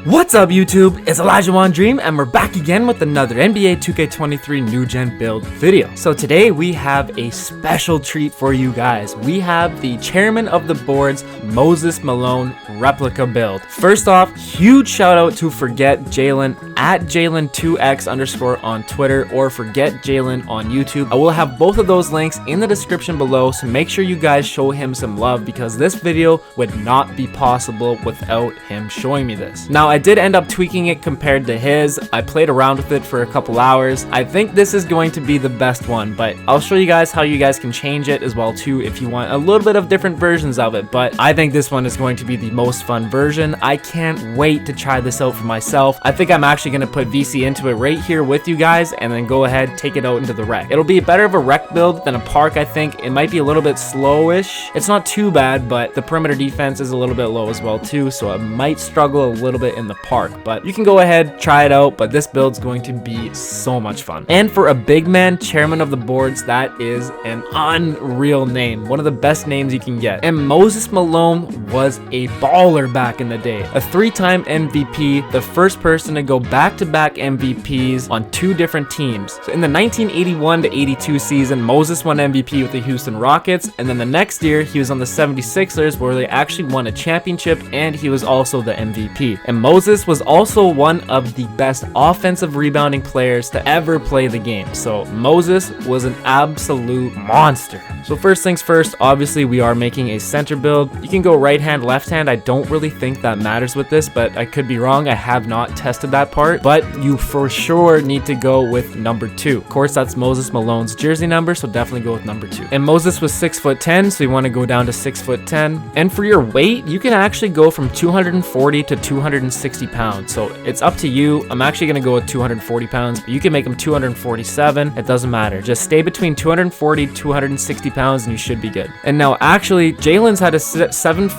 What's up YouTube, it's Elijah One Dream and we're back again with another NBA 2K23 new gen build video. So today we have a special treat for you guys. We have the chairman of the board's Moses Malone replica build. First off, huge shout out to Forget Jalen at Jalen2x_ on Twitter or Forget Jalen on YouTube. I will have both of those links in the description below, so make sure you guys show him some love because this video would not be possible without him showing me this. Now I did end up tweaking it compared to his. I played around with it for a couple hours. I think this is going to be the best one, but I'll show you guys how you guys can change it as well too if you want a little bit of different versions of it, but I think this one is going to be the most fun version. I can't wait to try this out for myself. I think I'm actually going to put VC into it right here with you guys and then go ahead, take it out into the rec. It'll be better of a rec build than a park. I think it might be a little bit slowish. It's not too bad, but the perimeter defense is a little bit low as well too, so it might struggle a little bit in the park, but you can go ahead, try it out. But this build's going to be so much fun. And for a big man chairman of the boards, that is an unreal name, one of the best names you can get. And Moses Malone was a baller back in the day, a 3-time MVP, the first person to go back-to-back MVPs on 2 different teams. So in the 1981 to 82 season, Moses won MVP with the Houston Rockets, and then the next year he was on the 76ers where they actually won a championship and he was also the MVP. And Moses was also one of the best offensive rebounding players to ever play the game. So Moses was an absolute monster. So first things first, obviously we are making a center build. You can go right hand, left hand. I don't really think that matters with this, but I could be wrong. I have not tested that part, but you for sure need to go with number 2. Of course, that's Moses Malone's jersey number, so definitely go with number 2. And Moses was 6'10", so you want to go down to 6'10". And for your weight, you can actually go from 240 to 260 pounds. So it's up to you. I'm actually going to go with 240 pounds, but you can make them 247. It doesn't matter. Just stay between 240, 260 pounds and you should be good. And now actually, Jalen's had a 7'3"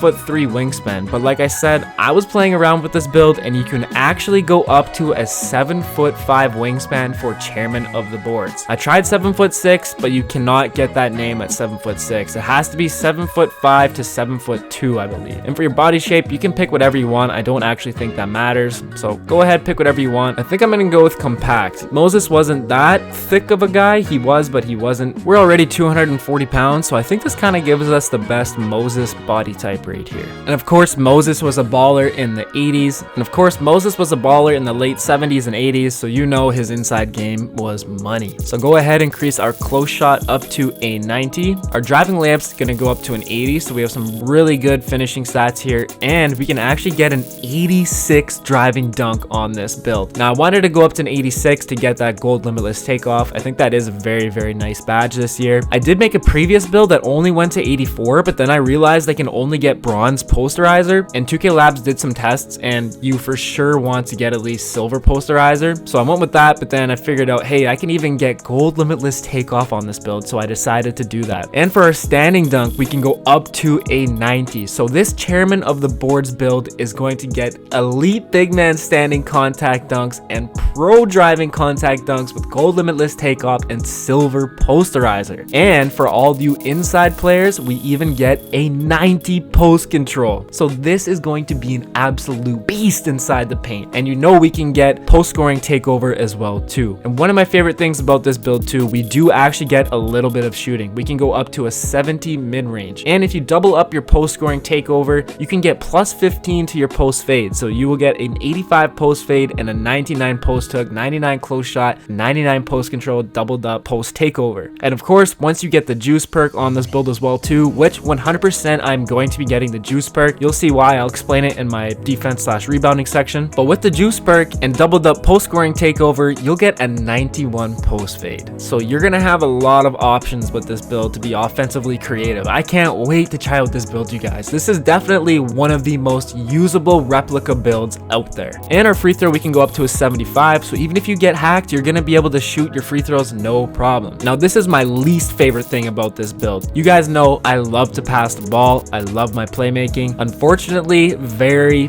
wingspan, but like I said, I was playing around with this build and you can actually go up to a 7'5" wingspan for chairman of the boards. I tried 7'6", but you cannot get that name at 7'6". It has to be 7'5" to 7'2", I believe. And for your body shape, you can pick whatever you want. I don't actually think that matters, so go ahead, pick whatever you want. I think I'm gonna go with compact. Moses wasn't that thick of a guy. He was, but he wasn't. We're already 240 pounds, so I think this kind of gives us the best Moses body type right here. And of course, Moses was a baller in the 80s, and of course, Moses was a baller in the late 70s and 80s, so you know his inside game was money. So go ahead and increase our close shot up to a 90. Our driving layup's gonna go up to an 80, so we have some really good finishing stats here, and we can actually get an 86 driving dunk on this build. Now I wanted to go up to an 86 to get that gold limitless takeoff. I think that is a very, very nice badge this year. I did make a previous build that only went to 84, but then I realized I can only get bronze posterizer, and 2K Labs did some tests and you for sure want to get at least silver posterizer. So I went with that, but then I figured out, hey, I can even get gold limitless takeoff on this build, so I decided to do that. And for our standing dunk, we can go up to a 90. So this chairman of the boards build is going to get elite big man standing contact dunks and pro driving contact dunks with gold limitless takeoff and silver posterizer. And for all you inside players, we even get a 90 post control. So this is going to be an absolute beast inside the paint. And you know we can get post scoring takeover as well too. And one of my favorite things about this build too, we do actually get a little bit of shooting. We can go up to a 70 mid range. And if you double up your post scoring takeover, you can get plus 15 to your post fade. So you will get an 85 post fade and a 99 post hook, 99 close shot, 99 post control, doubled up post takeover. And of course, once you get the juice perk on this build as well too, which 100% I'm going to be getting the juice perk. You'll see why. I'll explain it in my defense/rebounding section. But with the juice perk and doubled up post scoring takeover, you'll get a 91 post fade. So you're gonna have a lot of options with this build to be offensively creative. I can't wait to try out this build, you guys. This is definitely one of the most usable replica builds out there. And our free throw, we can go up to a 75, so even if you get hacked, you're gonna be able to shoot your free throws no problem. Now this is my least favorite thing about about this build. You guys know I love to pass the ball. I love my playmaking. Unfortunately, very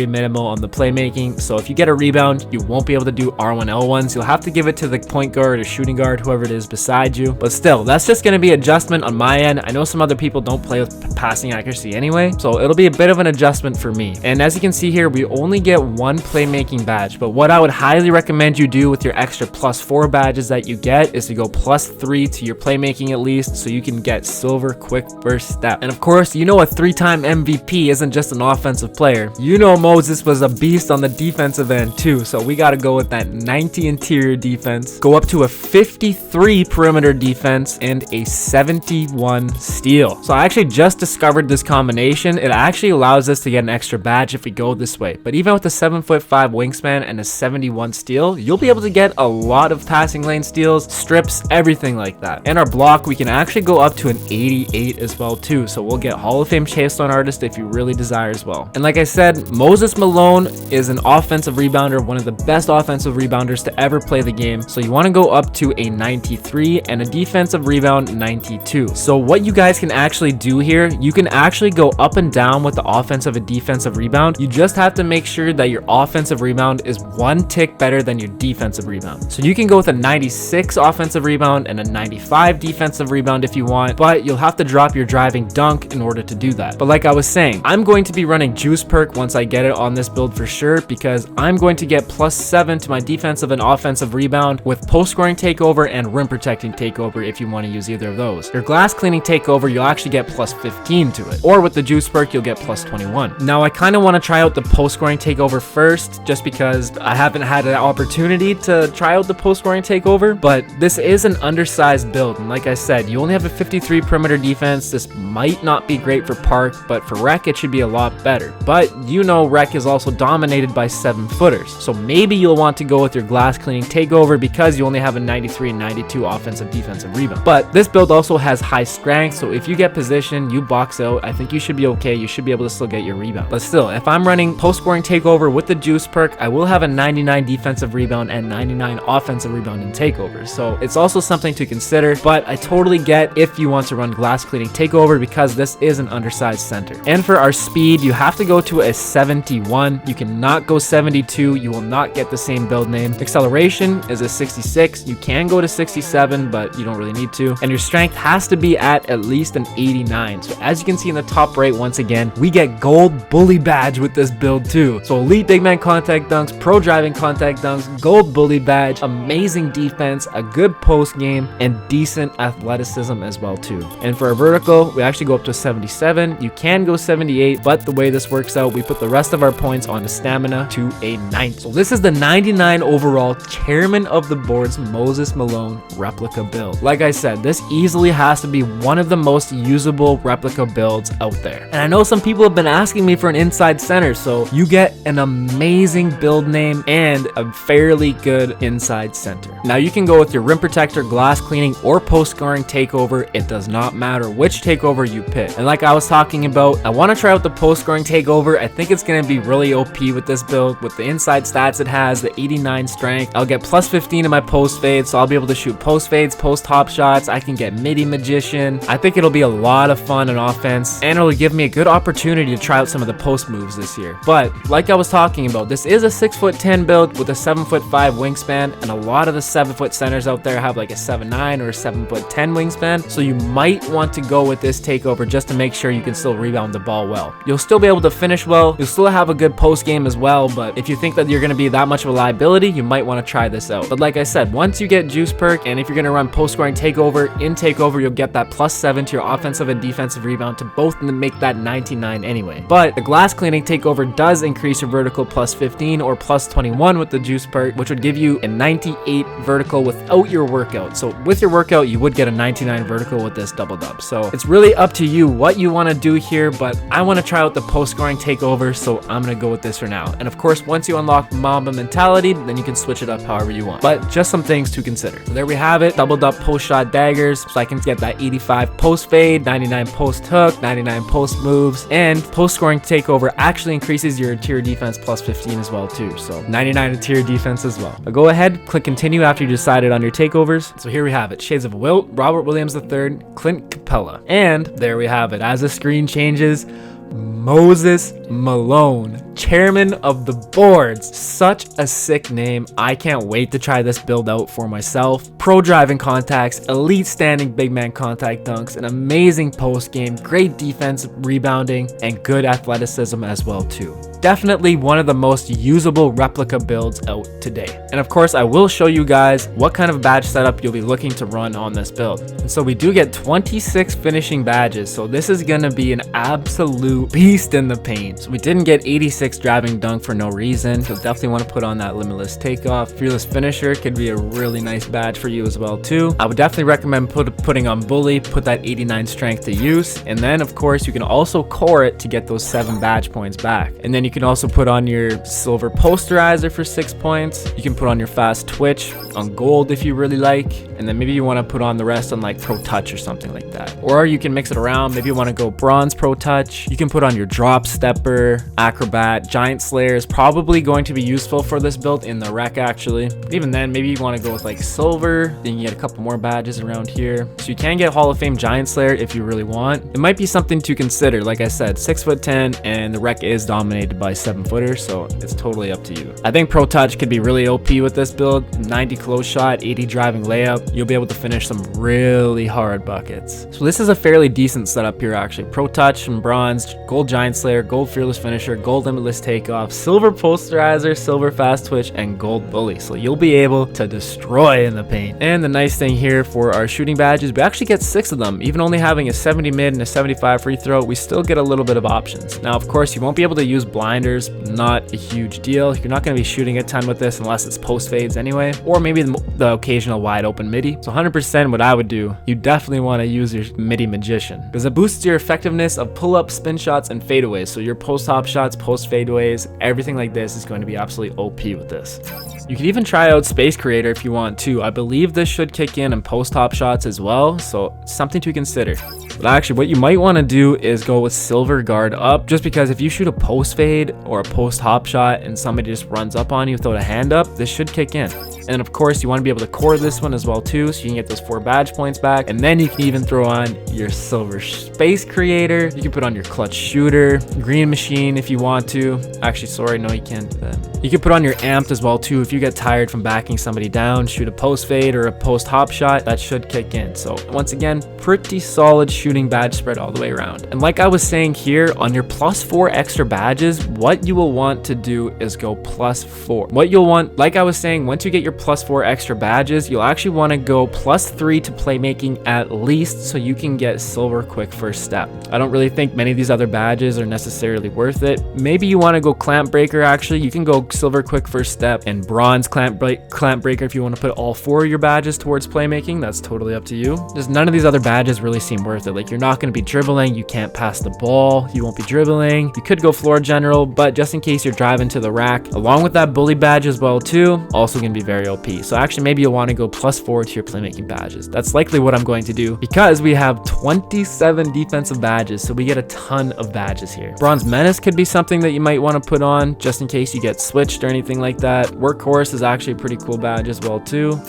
minimal on the playmaking. So if you get a rebound, you won't be able to do R1L1s. You'll have to give it to the point guard or shooting guard, whoever it is beside you. But still, that's just going to be adjustment on my end. I know some other people don't play with passing accuracy anyway, so it'll be a bit of an adjustment for me. And as you can see here, we only get one playmaking badge, but what I would highly recommend you do with your extra +4 badges that you get is to go +3 to your playmaking at least, so you can get silver quick burst step. And of course, you know a 3-time MVP isn't just an offensive player. You know Moses was a beast on the defensive end too, so we got to go with that 90 interior defense, go up to a 53 perimeter defense, and a 71 steal. So I actually just discovered this combination. It actually allows us to get an extra badge if we go this way. But even with a 7'5" wingspan and a 71 steal, you'll be able to get a lot of passing lane steals, strips, everything like that. And our block, we can actually go up to an 88 as well too. So we'll get Hall of Fame chase line artist if you really desire as well. And like I said, Moses Malone is an offensive rebounder, one of the best offensive rebounders to ever play the game. So you want to go up to a 93 and a defensive rebound 92. So what you guys can actually do here, you can actually go up and down with the offensive and defensive rebound. You just have to make sure that your offensive rebound is one tick better than your defensive rebound. So you can go with a 96 offensive rebound and a 95 defensive rebound if you want, but you'll have to drop your driving dunk in order to do that. But like I was saying, I'm going to be running juice perk once I get it on this build for sure, because I'm going to get +7 to my defensive and offensive rebound with post scoring takeover and rim protecting takeover if you want to use either of those. Your glass cleaning takeover, you'll actually get +15 to it, or with the juice perk, you'll get +21. Now I kind of want to try out the post scoring takeover first, just because I haven't had an opportunity to try out the post scoring takeover, but this is an undersized build. And like I said, you only have a 53 perimeter defense. This might not be great for park, but for rec, it should be a lot better. But you know, rec is also dominated by 7-footers. So maybe you'll want to go with your glass cleaning takeover because you only have a 93 and 92 offensive defensive rebound. But this build also has high strength, so if you get position, you box out, I think you should be okay. You should be able to still get your rebound. But still, if I'm running post scoring takeover with the juice perk, I will have a 99 defensive rebound and 99 offensive rebound in takeover. So it's also something to consider, but I totally get if you want to run glass cleaning takeover because this is an undersized center. And for our speed, you have to go to a 71. You cannot go 72. You will not get the same build name. Acceleration is a 66. You can go to 67, but you don't really need to. And your strength has to be at least an 89. So as you can see in the top right, once again, we get gold bully badge with this build too. So elite big man contact dunks, pro driving contact dunks, gold bully badge, amazing defense, a good post game, and decent athleticism as well too. And for our vertical, we actually go up to 77. You can go 78, but the way this works out, we put the rest of our points on the stamina to a 90. So this is the 99 overall chairman of the board's Moses Malone replica build. Like I said, this easily has to be one of the most usable replica builds out there. And I know some people have been asking me for an inside center, so you get an amazing build name and a fairly good inside center. Now you can go with your rim protector, glass cleaning, or post scoring takeover. It does not matter which takeover you pick. And like I was talking about, I want to try out the post scoring takeover. I think it's going to be really OP with this build. With the inside stats it has, the 89 strength, I'll get +15 in my post fades, so I'll be able to shoot post fades, post hop shots. I can get midi magician. I think it'll be a lot of fun on offense, and it'll give me a good opportunity to try out some of the post moves this year. But like I was talking about, this is a 6'10" build with a 7'5" wingspan, and a lot of the 7-foot centers out there have like a 7'9" or a 7'10" wingspan, so you might want to go with this takeover just to make sure you can still rebound the ball well. You'll still be able to finish well, you'll still have a good post game as well, but if you think that you're going to be that much of a liability, you might want to try this out. But like I said, once you get juice perk, and if you're going to run post scoring takeover, in takeover you'll get that +7 to your offensive and defensive rebound to both make that 99 anyway. But the glass cleaning takeover does increase your vertical +15 or +21 with the juice perk, which would give you a 98 vertical without your workout. So with your workout, you would get a 99 vertical with this double dub. So it's really up to you what you want to do here, but I want to try out the post scoring takeover, so I'm going to go with this for now. And of course, once you unlock Mamba mentality, then you can switch it up however you want. But just some things to consider. So there we have it, doubled up post shot daggers, so I can get that 85 post fade, 99 post hook, 99 post moves, and post scoring takeover actually increases your interior defense +15 as well too. So 99 interior defense as well. But go ahead, click continue after you decided on your takeovers. So here we have it, Shades of Wilt, Robert Williams III, Clint Capella. And there we have it. As the screen changes, Moses Malone, chairman of the boards. Such a sick name. I can't wait to try this build out for myself. Pro driving contacts, elite standing big man contact dunks, an amazing post game, great defense, rebounding, and good athleticism as well too. Definitely one of the most usable replica builds out today. And of course, I will show you guys what kind of badge setup you'll be looking to run on this build. And so we do get 26 finishing badges. So this is gonna be an absolute beast in the paint. So we didn't get 86 driving dunk for no reason. You'll definitely want to put on that limitless takeoff. Fearless finisher could be a really nice badge for you as well too. I would definitely recommend putting on bully, put that 89 strength to use. And then of course, you can also core it to get those 7 badge points back. And then you can also put on your silver posterizer for 6 points. You can put on your fast twitch on gold if you really like. And then maybe you want to put on the rest on like pro touch or something like that. Or you can mix it around. Maybe you want to go bronze pro touch. You can put on your drop stepper, acrobat, giant slayer is probably going to be useful for this build in the rec actually. But even then, maybe you want to go with like silver. Then you get a couple more badges around here. So you can get Hall of Fame giant slayer if you really want. It might be something to consider. Like I said, 6'10", and the rec is dominated by 7-footers, so it's totally up to you. I think pro touch could be really OP with this build. 90 close shot, 80 driving layup. You'll be able to finish some really hard buckets. So this is a fairly decent setup here actually. Pro touch and bronze, gold giant slayer, gold fearless finisher, gold limitless takeoff, silver posterizer, silver fast twitch, and gold bully. So you'll be able to destroy in the paint. And the nice thing here for our shooting badges, we actually get 6 of them. Even only having a 70 mid and a 75 free throw, we still get a little bit of options. Now of course you won't be able to use blinders, not a huge deal. You're not going to be shooting a ton with this unless it's post fades anyway, or maybe the occasional wide open midi. So 100% what I would do, you definitely want to use your midi magician because it boosts your effectiveness of pull up, spin shots, and fadeaways. So your post hop shots, post fadeaways, everything like this is going to be absolutely OP with this. You can even try out Space Creator if you want to. I believe this should kick in post hop shots as well, so something to consider. But actually what you might want to do is go with silver guard up, just because if you shoot a post fade or a post hop shot and somebody just runs up on you without a hand up, this should kick in. And of course you want to be able to core this one as well too, so you can get those 4 badge points back. And then you can even throw on your silver Space Creator. You can put on your clutch shooter, green machine if you want to. Actually, sorry, no, you can't do that. You can put on your amped as well too. If you get tired from backing somebody down, shoot a post fade or a post hop shot, that should kick in. So once again, pretty solid shooting badge spread all the way around. And like I was saying here, on your +4 extra badges, what you will want to do is go +4. What you'll want, like I was saying, once you get your +4 extra badges, you'll actually want to go +3 to playmaking at least, so you can get silver quick first step. I don't really think many of these other badges are necessarily worth it. Maybe you want to go clamp breaker. Actually, you can go silver quick first step and bronze clamp breaker if you want to put all 4 of your badges towards playmaking. That's totally up to you. Just none of these other badges really seem worth it. Like, you're not going to be dribbling, you can't pass the ball, you won't be dribbling. You could go floor general, but just in case you're driving to the rack, along with that bully badge as well too, also going to be very OP. So actually maybe you'll want to go +4 to your playmaking badges. That's likely what I'm going to do because we have 27 defensive badges, so we get a ton of badges here. Bronze menace could be something that you might want to put on just in case you get switched or anything like that. Workhorse is actually a pretty cool badge as well too.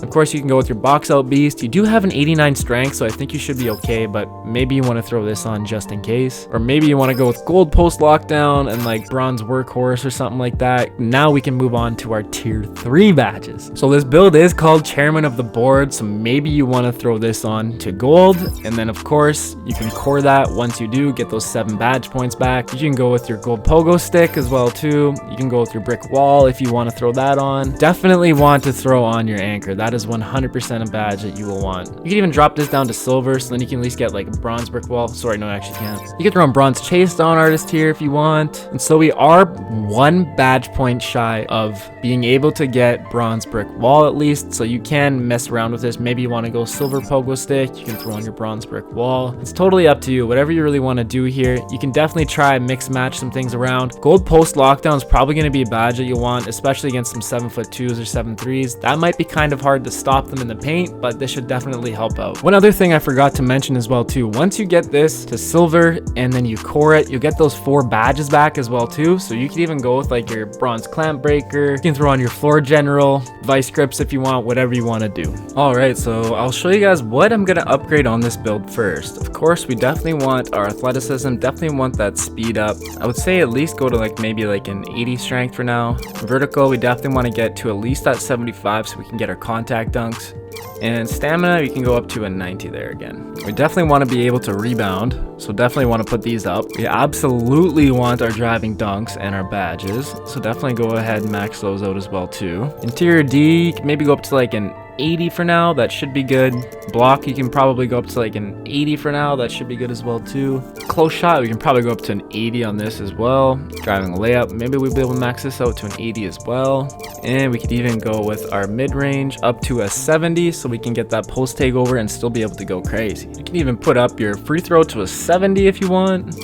Of course, you can go with your box out beast. You do have an 89 strength, so I think you should be okay, but maybe you want to throw this on just in case. Or maybe you want to go with gold post lockdown and like bronze workhorse or something like that. Now we can move on to our tier 3 badges. So this build is called chairman of the board, so maybe you want to throw this on to gold. And then of course, you can core that. Once you do, get those 7 badge points back. You can go with your gold pogo stick as well too. You can go with your brick wall if you want to throw that on. Definitely want to throw on your anchor. That is 100% a badge that you will want. You can even drop this down to silver, so then you can at least get like a bronze brick wall. Sorry, no, I actually can't. You can throw on bronze chase down artist here if you want. And so we are 1 badge point shy of being able to get bronze brick wall at least. So you can mess around with this. Maybe you want to go silver pogo stick. You can throw on your bronze brick wall. It's totally up to you. Whatever you really want to do here. You can definitely try mix match some things around. Gold post lockdown is probably going to be a badge that you'll want, especially against some 7'2" or 7'3". That might be kind of hard to stop them in the paint, but this should definitely help out. One other thing I forgot to mention as well too, once you get this to silver and then you core it, you get those 4 badges back as well too. So you can even go with like your bronze clamp breaker. You can throw on your floor general, general, vice grips if you want, whatever you want to do. Alright, so I'll show you guys what I'm going to upgrade on this build first. Of course, we definitely want our athleticism, definitely want that speed up. I would say at least go to like maybe like an 80 strength for now. Vertical, we definitely want to get to at least that 75 so we can get our contact dunks. And stamina, you can go up to a 90 there again. We definitely want to be able to rebound, so definitely want to put these up. We absolutely want our driving dunks and our badges, so definitely go ahead and max those out as well too. Interior D, you can maybe go up to like an 80 for now, that should be good. Block, you can probably go up to like an 80 for now, that should be good as well too. Close shot, we can probably go up to an 80 on this as well. Driving layup, maybe we'll be able to max this out to an 80 as well. And we could even go with our mid-range up to a 70 so we can get that post takeover and still be able to go crazy. You can even put up your free throw to a 70 if you want.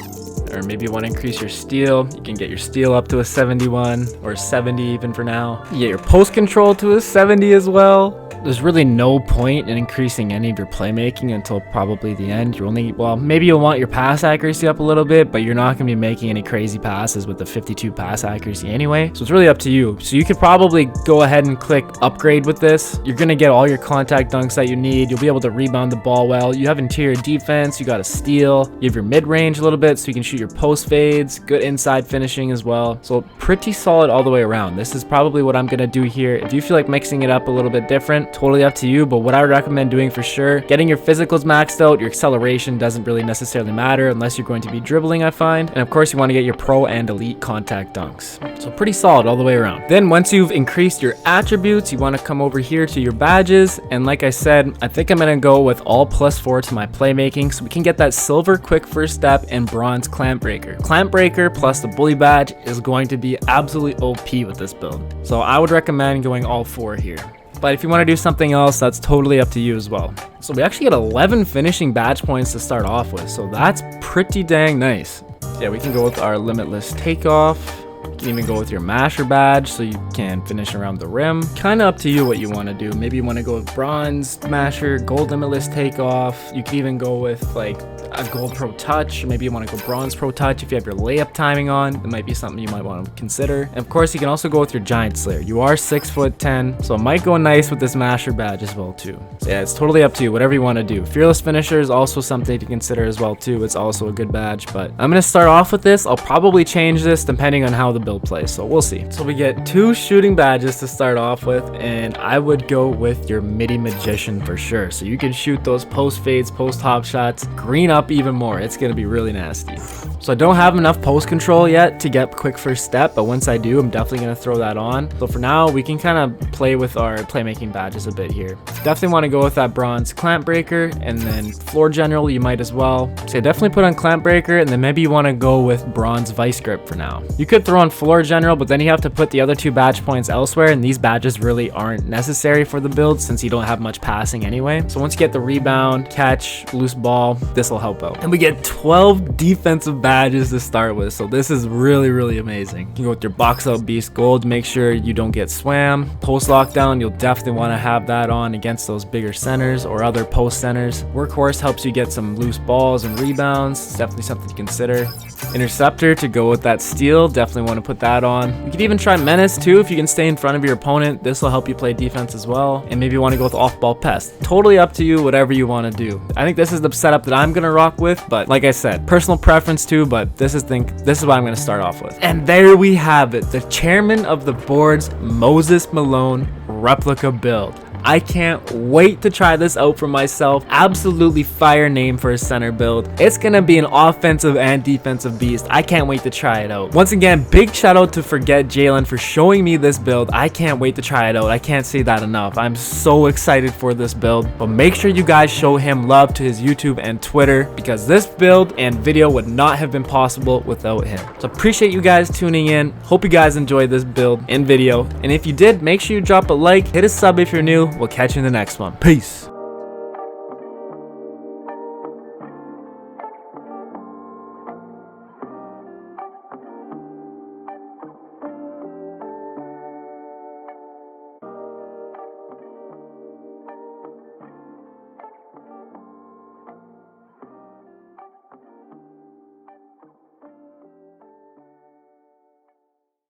Or maybe you want to increase your steal, you can get your steal up to a 71 or 70 even for now. You get your post control to a 70 as well. There's really no point in increasing any of your playmaking until probably the end. You're only, well, maybe you'll want your pass accuracy up a little bit, but you're not going to be making any crazy passes with the 52 pass accuracy anyway. So it's really up to you. So you could probably go ahead and click upgrade with this. You're going to get all your contact dunks that you need. You'll be able to rebound the ball well. You have interior defense. You got a steal. You have your mid-range a little bit so you can shoot your post fades. Good inside finishing as well. So pretty solid all the way around. This is probably what I'm going to do here. If you feel like mixing it up a little bit different, totally up to you, but what I would recommend doing for sure, getting your physicals maxed out. Your acceleration doesn't really necessarily matter unless you're going to be dribbling, I find. And of course, you want to get your pro and elite contact dunks. So pretty solid all the way around. Then once you've increased your attributes, you want to come over here to your badges. And like I said, I think I'm going to go with all +4 to my playmaking so we can get that silver quick first step and bronze clamp breaker. Clamp breaker plus the bully badge is going to be absolutely OP with this build. So I would recommend going all 4 here. But if you want to do something else, that's totally up to you as well. So we actually get 11 finishing badge points to start off with. So that's pretty dang nice. Yeah, we can go with our limitless takeoff. You can even go with your masher badge so you can finish around the rim. Kind of up to you what you want to do. Maybe you want to go with bronze masher, gold limitless takeoff. You can even go with like a gold pro touch, or maybe you want to go bronze pro touch if you have your layup timing on. It might be something you might want to consider. And of course, you can also go with your giant slayer. You are 6'10", so it might go nice with this masher badge as well too. So yeah, it's totally up to you, whatever you want to do. Fearless finisher is also something to consider as well too. It's also a good badge, but I'm going to start off with this. I'll probably change this depending on how the build plays, so we'll see. So we get 2 shooting badges to start off with, and I would go with your midi magician for sure. So you can shoot those post fades, post hop shots, green up even more. It's going to be really nasty. So I don't have enough post control yet to get quick first step, but once I do, I'm definitely going to throw that on. So for now, we can kind of play with our playmaking badges a bit here. Definitely want to go with that bronze clamp breaker, and then floor general you might as well. So yeah, definitely put on clamp breaker, and then maybe you want to go with bronze vice grip for now. You could throw on floor general, but then you have to put the other 2 badge points elsewhere, and these badges really aren't necessary for the build since you don't have much passing anyway. So once you get the rebound, catch, loose ball, this will help out. And we get 12 defensive badges to start with, so this is really amazing. You can go with your box out beast gold, make sure you don't get swam. Post lockdown, you'll definitely want to have that on against those bigger centers or other post centers. Workhorse helps you get some loose balls and rebounds. It's definitely something to consider. Interceptor to go with that steal, definitely want to put that on. You could even try menace too if you can stay in front of your opponent. This will help you play defense as well. And maybe you want to go with off-ball pest. Totally up to you, whatever you want to do. I think this is the setup that I'm gonna rock with, but like I said, personal preference too, but this is what I'm gonna start off with. And there we have it, the chairman of the board's Moses Malone replica build. I can't wait to try this out for myself. Absolutely fire name for a center build. It's gonna be an offensive and defensive beast. I can't wait to try it out. Once again, big shout out to Forget JALEN for showing me this build. I can't wait to try it out. I can't say that enough. I'm so excited for this build, but make sure you guys show him love to his YouTube and Twitter because this build and video would not have been possible without him. So appreciate you guys tuning in. Hope you guys enjoyed this build and video. And if you did, make sure you drop a like, hit a sub if you're new. We'll catch you in the next one. Peace.